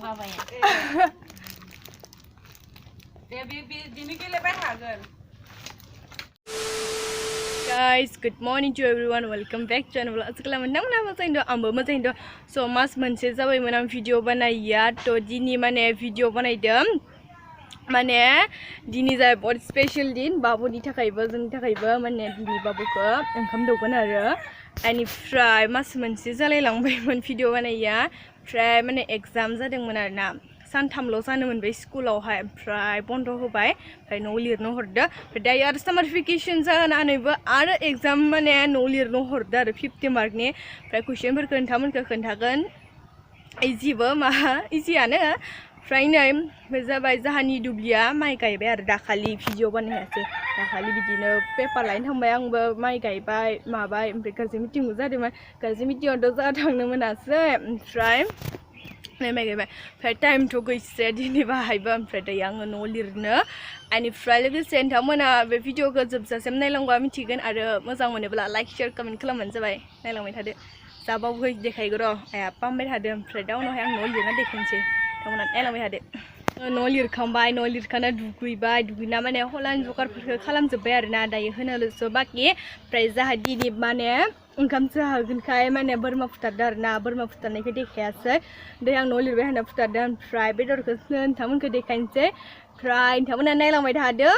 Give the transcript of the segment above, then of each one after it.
Guys, good morning to everyone. Welcome back to channel. Sekarang mana macam itu, ambil macam itu. So mas mense sabai mana video banaya. To Dini mana video banai dem. Mana Dini zai बहुत special दिन बाबू नि थाखायबो जोंनि थाखायबो माने दिनि बाबूखौ ओंखाम दौगोन आरो एनिफ्राय मास मोनसे जालायलांबायमोन भिडिअ बानाया ओमफ्राय माने एग्जाम जादोंमोन आरोना सानथामल' जानो मोनबाय स्कुलावहाय ओमफ्राय बन्द होबाय ओमफ्राय न'आव लिरनो हरदो ओमफ्राय दायो आरो सामार भेकेसन जानानैबो आरो एग्जाम माने न'आव लिरनो हरदो आरो 50 मार्कनि ओमफ्राय कुइसनफोरखौ नोंथांमोनखौ खोन्थागोन इजिबो मा इजियानो ओमफ्राय नै जाबाय जाहानि दुब्लिया माइ गायबाय आरो दाखालि भिडिअ बानायासै दाखालि बिदिनो पेपार लायनो थांबाय आंबो माइ गायबाय माबाय ओमफ्राय गाज्रि मिटिंबो जादोंमोन गाज्रि मिटिंआवथ' जा थांनो मोनासै ओमफ्राय माइ गायबाय ओमफ्राय टाइमथ' गैस्राया दिनै बाहायबो ओमफ्राय दायो आङो न'आव लिरनो एनिफ्राय लोगोसे नोंथांमोना बे भिडिअखौ जोबजासिम नायलांबा मिथिगोन आरो मोजां मोनोब्ला लाइक शेयार कमेन्ट खालामबानो जाबाय नायलांबाय थादो जाबाबो देखायगोन र' आइया पामबाय थादो ओमफ्राय दा उनावहाय आं न'आव लिरना देखायनोसै नोंथांमोना नायलांबाय थादो न' लिरखांबाय न' लिरखांना दुगैबाय दुगैना माने हलानि जगारफोरखौ खालामजोब्बाय आरोना दायो होनोल'सो बाखि ओमफ्राय जाहा दिनै माने ओंखाम जाहोगोनखाय माने बोरमा फुथारदों आरोना बोरमा फुथारनायखौ देखायासै दै आं न' लिरबाय होनना फुथारदों ओमफ्राय बेदरखौ नोंथांमोनखौ देखायनोसै ओमफ्राय नोंथांमोना नायलांबाय थादो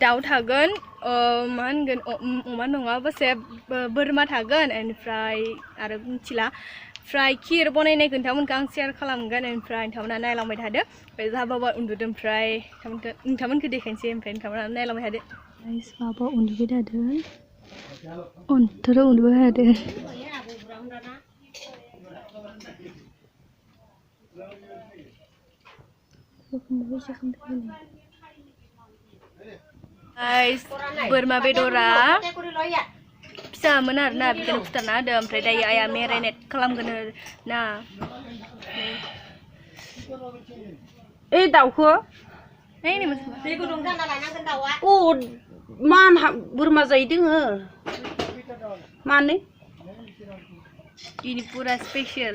दाउ थागोन मा होनगोन अमा नङा बासे बोरमा थागोन ओमफ्राय आरो मिथिला ओमफ्राय खिर बनायनायखौ नोंथांमोनखौ आं शेयार खालामगोन ओमफ्राय नोंथांमोना नायलांबाय थादो ओमफ्राय जाहा बाबा उन्दुदों ओमफ्राय नोंथांमोनखौ देखायनोसै ओमफ्राय नोंथांमोना नायलांबाय थादो बाबा उन्दुबाय थादों अन्थाराव उन्दुबाय थादों बोरमा बेदरा फिसामोन आरोना बेखौनो फुथारना होदों ओमफ्राय दायो आइया मेरिनेट खालामगोन ना ए दाउखौ दै गुदुं जाना लायनांगोन दाउआ अ मान बोरमा जायो दोङो मानो दिनै पुरा स्पेशल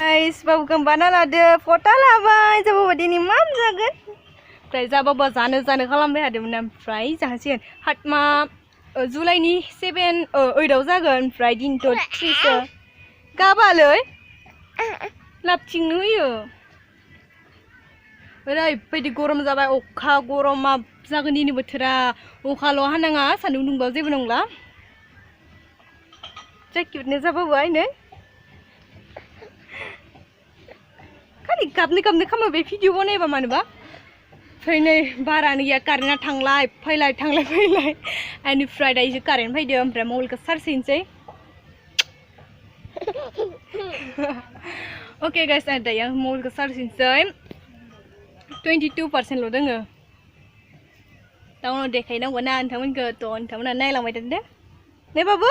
गाइस बाबु गंबाना लादो फटा लाबाय जाबाबा दिनै मा जागोन ओमफ्राय जाबाबा जानो खालामबाय थादोंमोन ओमफ्राय जाहासिगोन हातमा जुलाइनि 8आव जागोन ओमफ्राय दिनैथ' 3सो गाबालै लाबथिंनो होयो ओरैबायदि गरम जाबाय अखा गरमा जागोन दिनै बोथोरा अखाल' हानाङा सान्दुं दुंबाबो जेबो नंला जा किउटनो जाबावबाय नै खालि गाबनो खामो बे भिडिअ बनायबा मानोबा ओमफ्राय नै बारानो गैया कारेन्टआ थांलाय फैलाय एनिफ्राय दायो कारेन्ट फैदो ओमफ्राय मबाइलखौ चार्ज होनोसै ओके गाइस दायो आं मबाइलखौ चार्ज होनोसै 22% दोङो दा उनाव देखायनांगौ ना नोंथांमोनखौ थ' नोंथांमोना नायलांबाय थादो दे बाबु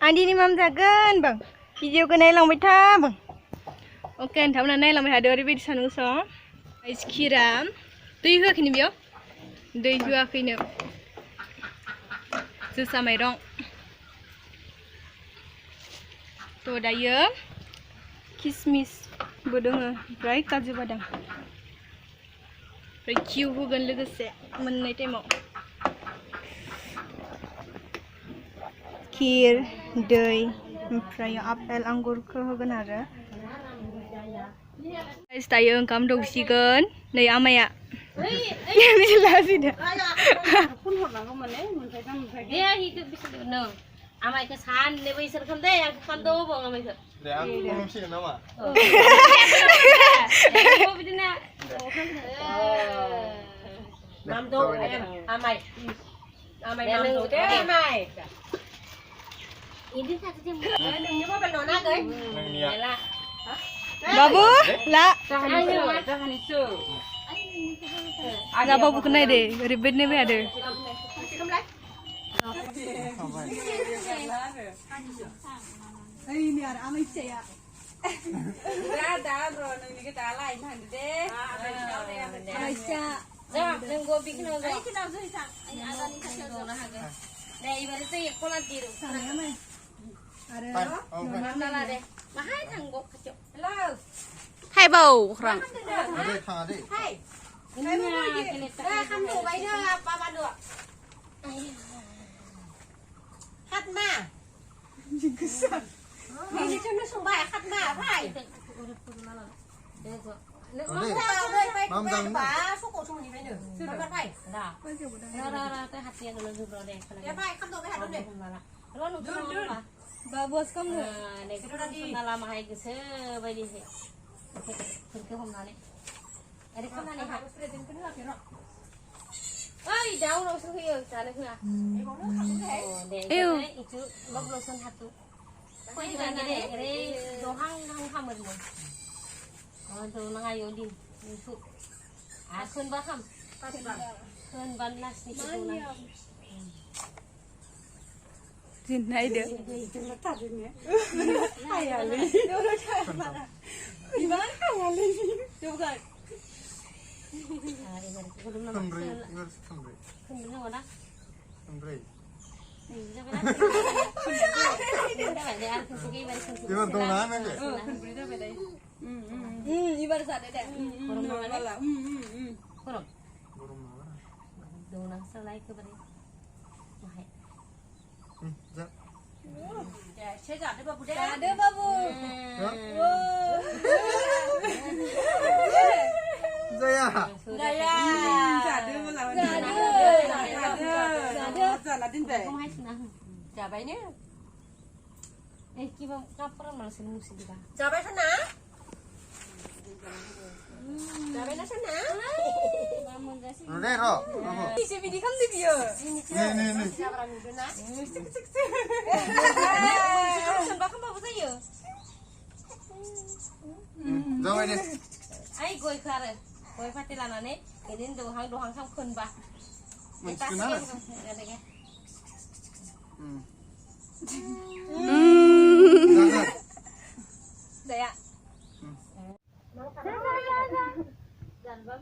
आं दिनै मा जागोन बां भिडिअखौ नायलांबाय था बां ओके नोंथांमोना नायलांबाय थादो ओरैबायदि सान्दुं गोसा खिरा दै होआखैनो बेयाव दै होआखैनो जोसा माइरं थ' दायो किसमिसबो दोङो ओमफ्राय काजु बादाम ओमफ्राय घिउ होगोन लोगोसे मोननाय टाइमाव खिर दै ओमफ्राय आपेल आंगुरखौ होगोन आरो दायो ओंखाम दौसिगोन नै आमाया आमाइखौ साननैबो इसोरखौ दे आं खामदो होबाव आमाइखौ दे आं खुलुमसिगोन नामा बिदिनो नाम दं आमाइ नाम दं आमाइ इदि सासे नोंनि मबाइल नङा गै नोंनिया बाबु ला जाहानिसो आगा बाबुखौ नायदे ओरैबायदि नायबाय थादो ini ada amai saya. Dah bro, nanti kita lain nanti deh. Amai saya. Dah, nunggu bikin aja. Ayo kita langsung isang. Ayo ada nih kasih dulu. deh ibarat saya kolat diruไปเอาไป mana deh mahal tanggok kecok Hai bau kerang. เอาดิทางดิ ini kelihatan Kamu bayi dia apa dua? Khát ma. Ini cuma sumbai khát ma phải. เอาดิ Tao đây phải phải bả số cổ chung gì vậy nữa. Phải phải. dah rara teh hati yang dulu bro deh Ya phải không tôi phải hạt deh. lo nu apa Babos kamu. nek kenal mahal geus bayi di ke hom nane ada kan nane ha oi jauh lo suhu yo sana kena itu bablosan hatu koi juga gede dohang hamer mo do nangayo din itu keun baham keun banlas ni ketuna Jin naik deh. Gimana khayalin? Coba kan. Kembri ibarat kembri keun mana kembri Ibarat ibarat dongan aja Ibarat sadar deh. kurang burung mana donang selai ke bari mahal ja Ya, saya tak ada babu deh. Ada babu. Jaya Daya. Ada melawan. Ada. Sana tinta. mahal senang Jabai ni. kiba kapra malas musim kita Jabai sana. Jabai na sana. Mamun gasi udah ro apa Isi video kan dia. nih Siapa orang itu nak? sembah kan babu saya jauh ini ai goi khare goi patilana ne kedin dohang sam khun ba mungkin ada Daya. Coba.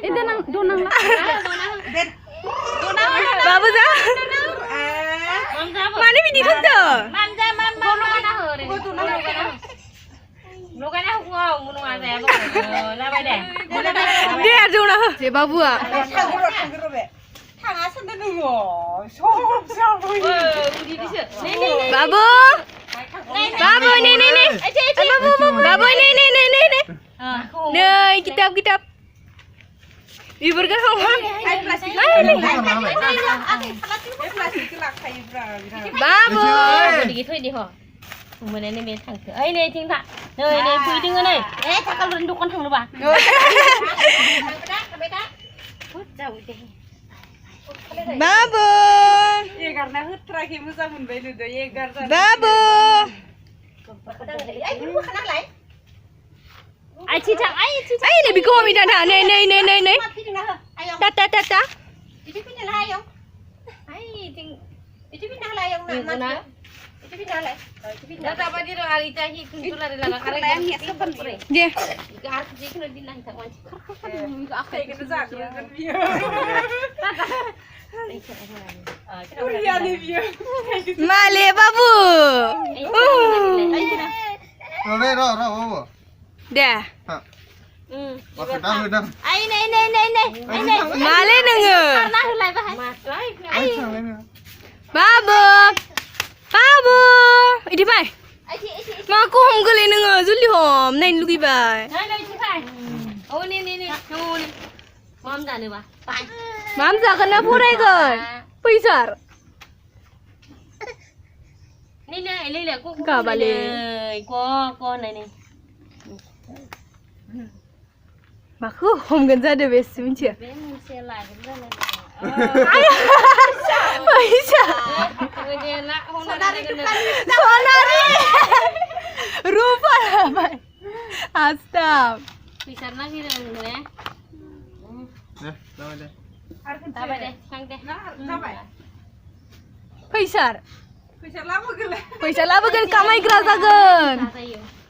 Itu nang donang lah. Babu dah. Mana video kan tu? Lu kan aku ngau mun ngase apa la bai deh Dia donang. Si babu ah. Thằng á sân đây ngồi, sao vậy? udi bisa ni Babu. Babu ni. Babu ni. Nih kitab. Ibu kan kamu. Babu. đi thôi đi hả mình này bên thằng ấy này thiên thạ nơi này vui đứng ở đây ê chắc con lần đục con thằng đâu bà Babu. Ye karena hutra kimu zaman belu do ye karena. Babu. ai chi thằng ai Ay, nabi ko kami dah. Nay. Ta. Itu pindah lah yang. ai ting Itu pindah lah yang nak. Itu pindah lah. Itu pindah. dah apa dia hari tahi kuntular lah karena Yang hias kepenting. Dia. ke harus dia kena dilang tak wanci Saya kena zakat kan dia. Kuria ni dia. Male babu. udah ro apa Dah. pakai dah ai này Male nenge. karena hulai bah matlai Babu. Ini bai. ai chị Ma ko hom gale nenge zuli hom. Nay lugi bai. này chị phải ô nè ô nè mom dah nih bah pai Mam sa kana purai kan. Paisar. nè lấy cô Cả bà lì. cô này này Ma ko hom gan za da besim ce. bé mình xe lại cũng rất là Paisar. người dia nak hôm nay kena Sonari. Rupa lah bai. Astag. pisar lagi dong ya dah deh Tabay deh kang deh Tabay. Paisar. Bisa lama gele. Paisar lah bagan kamai gerasakan. tayo